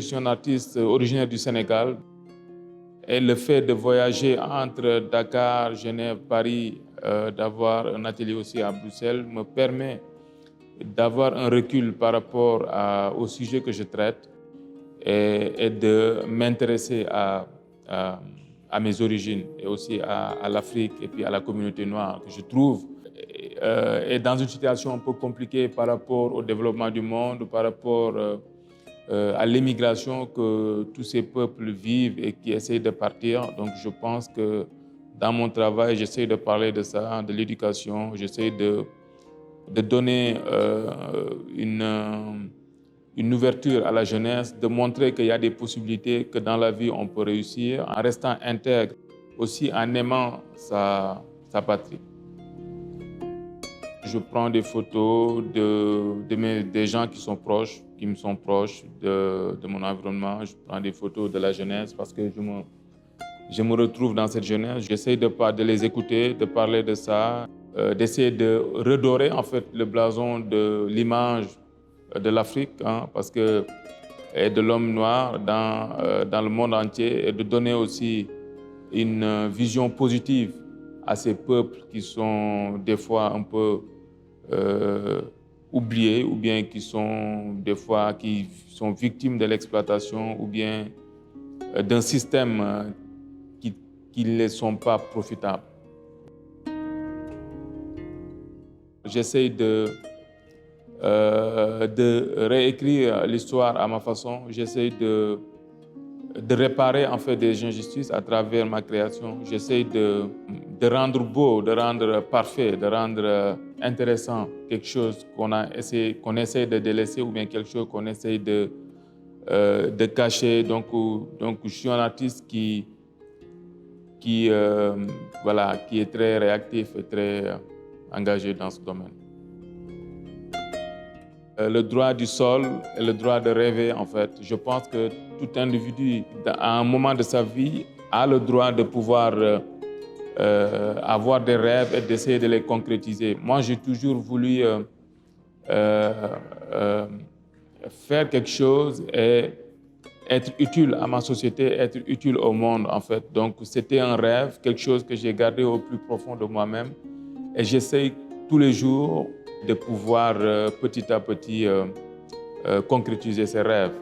suis un artiste originaire du Sénégal et le fait de voyager entre Dakar, Genève, Paris, d'avoir un atelier aussi à Bruxelles me permet d'avoir un recul par rapport au sujet que je traite et de m'intéresser à mes origines et aussi à l'Afrique et puis à la communauté noire que je trouve est dans une situation un peu compliquée par rapport au développement du monde, par rapport à l'émigration que tous ces peuples vivent et qui essayent de partir. Donc je pense que dans mon travail, j'essaie de parler de ça, de l'éducation, j'essaie de donner une ouverture à la jeunesse, de montrer qu'il y a des possibilités, que dans la vie on peut réussir en restant intègre, aussi en aimant sa patrie. Je prends des photos des gens qui sont proches, qui me sont proches de mon environnement. Je prends des photos de la jeunesse parce que je me retrouve dans cette jeunesse. J'essaie de les écouter, de parler de ça, d'essayer de redorer en fait le blason de l'image de l'Afrique, parce que et de l'homme noir dans le monde entier, et de donner aussi une vision positive à ces peuples qui sont des fois un peu oubliés, ou bien qui sont victimes de l'exploitation, ou bien d'un système qui ne les sont pas profitables. J'essaie de réécrire l'histoire à ma façon. J'essaie de réparer en fait des injustices à travers ma création. J'essaie de rendre beau, de rendre parfait, de rendre intéressant quelque chose qu'on essaie de délaisser, ou bien quelque chose qu'on essaie de cacher. Donc je suis un artiste qui est très réactif et très engagé dans ce domaine. Le droit du sol et le droit de rêver, en fait. Je pense que tout individu, à un moment de sa vie, a le droit de pouvoir avoir des rêves et d'essayer de les concrétiser. Moi, j'ai toujours voulu faire quelque chose et être utile à ma société, être utile au monde, en fait. Donc, c'était un rêve, quelque chose que j'ai gardé au plus profond de moi-même. Et j'essaye tous les jours de pouvoir petit à petit concrétiser ces rêves.